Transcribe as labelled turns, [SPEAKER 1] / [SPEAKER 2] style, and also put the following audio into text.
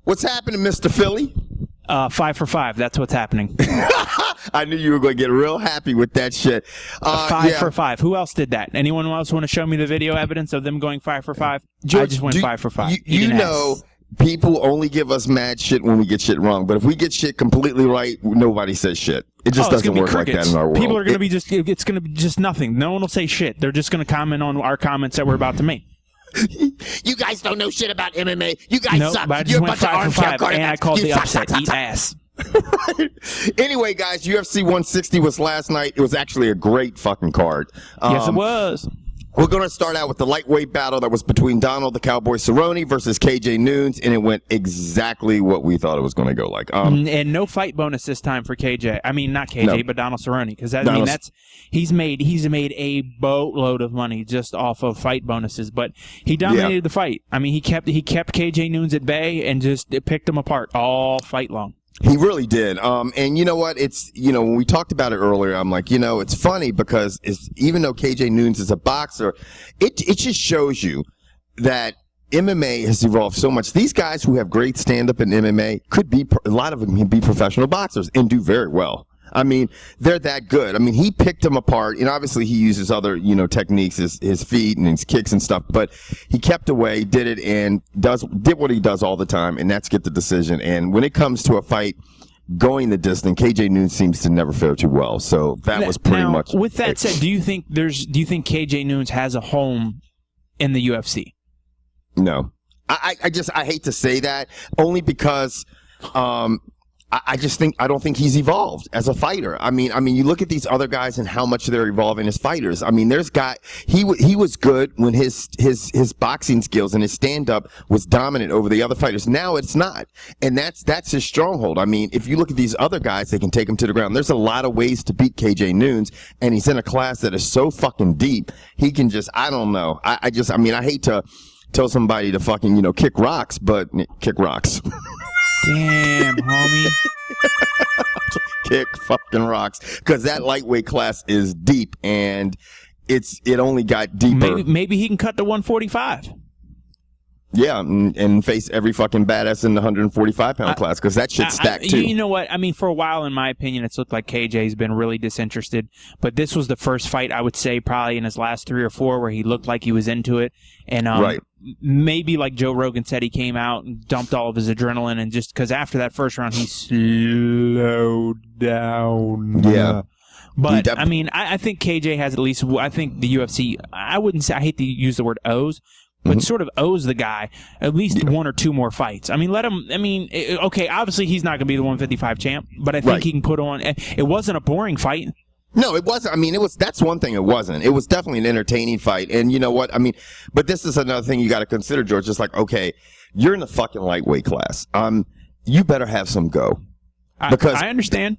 [SPEAKER 1] What's happening, Mr. Philly?
[SPEAKER 2] 5 for 5. That's what's happening.
[SPEAKER 1] I knew you were going to get real happy with that shit.
[SPEAKER 2] 5 for 5. Who else did that? Anyone else want to show me the video evidence of them going 5 for 5? I just went 5 for 5.
[SPEAKER 1] You know, people only give us mad shit when we get shit wrong. But if we get shit completely right, nobody says shit. It just doesn't work like that in our world.
[SPEAKER 2] People are going to be just, it's going to be just nothing. No one will say shit. They're just going to comment on our comments that we're about to make.
[SPEAKER 1] You guys don't know shit about MMA. You guys suck.
[SPEAKER 2] But I just went 5 for 5, and I called the upset. Eat ass.
[SPEAKER 1] Anyway, guys, UFC 160 was last night. It was actually a great fucking card.
[SPEAKER 2] Yes, it was.
[SPEAKER 1] We're going to start out with the lightweight battle that was between Donald the Cowboy Cerrone versus KJ Noons, and it went exactly what we thought it was going to go like.
[SPEAKER 2] And no fight bonus this time for KJ. I mean, not KJ, but Donald Cerrone, because he's made a boatload of money just off of fight bonuses. But he dominated the fight. I mean, he kept KJ Noons at bay and just picked him apart all fight long.
[SPEAKER 1] He really did. And you know what? It's, when we talked about it earlier, I'm like, it's funny because even though KJ Noons is a boxer, it just shows you that MMA has evolved so much. These guys who have great stand-up in MMA a lot of them can be professional boxers and do very well. I mean, they're that good. I mean, he picked him apart. Obviously he uses other, techniques, his feet and his kicks and stuff, but he kept away, did it, and did what he does all the time, and that's get the decision. And when it comes to a fight going the distance, KJ Noons seems to never fare too well. So that was pretty much.
[SPEAKER 2] With that said, do you think KJ Noons has a home in the UFC?
[SPEAKER 1] No. I hate to say that, only because I don't think he's evolved as a fighter. I mean, you look at these other guys and how much they're evolving as fighters. I mean, he was good when his boxing skills and his stand up was dominant over the other fighters. Now it's not, and that's his stronghold. I mean, if you look at these other guys, they can take him to the ground. There's a lot of ways to beat KJ Noons, and he's in a class that is so fucking deep. He can just, I don't know. I hate to tell somebody to fucking kick rocks, but kick rocks.
[SPEAKER 2] Damn, homie.
[SPEAKER 1] Kick fucking rocks. Because that lightweight class is deep, and it only got deeper.
[SPEAKER 2] Maybe he can cut to 145.
[SPEAKER 1] Yeah, and face every fucking badass in the 145-pound class, because that shit's stacked, too.
[SPEAKER 2] You know what? I mean, for a while, in my opinion, it's looked like KJ's been really disinterested. But this was the first fight, I would say, probably in his last 3 or 4, where he looked like he was into it. And maybe, like Joe Rogan said, he came out and dumped all of his adrenaline, and just because after that first round, he slowed down.
[SPEAKER 1] Yeah.
[SPEAKER 2] But, I mean, I think KJ has at least, I think the UFC, I wouldn't say, I hate to use the word owes, but sort of owes the guy at least 1 or 2 more fights. I mean, let him, okay, obviously he's not going to be the 155 champ, but I think he can put on, it wasn't a boring fight.
[SPEAKER 1] No, it wasn't. I mean, that's one thing it wasn't. It was definitely an entertaining fight. And you know what? I mean, but this is another thing you got to consider, George. Just like, okay, you're in the fucking lightweight class. You better have some go.
[SPEAKER 2] Because I understand.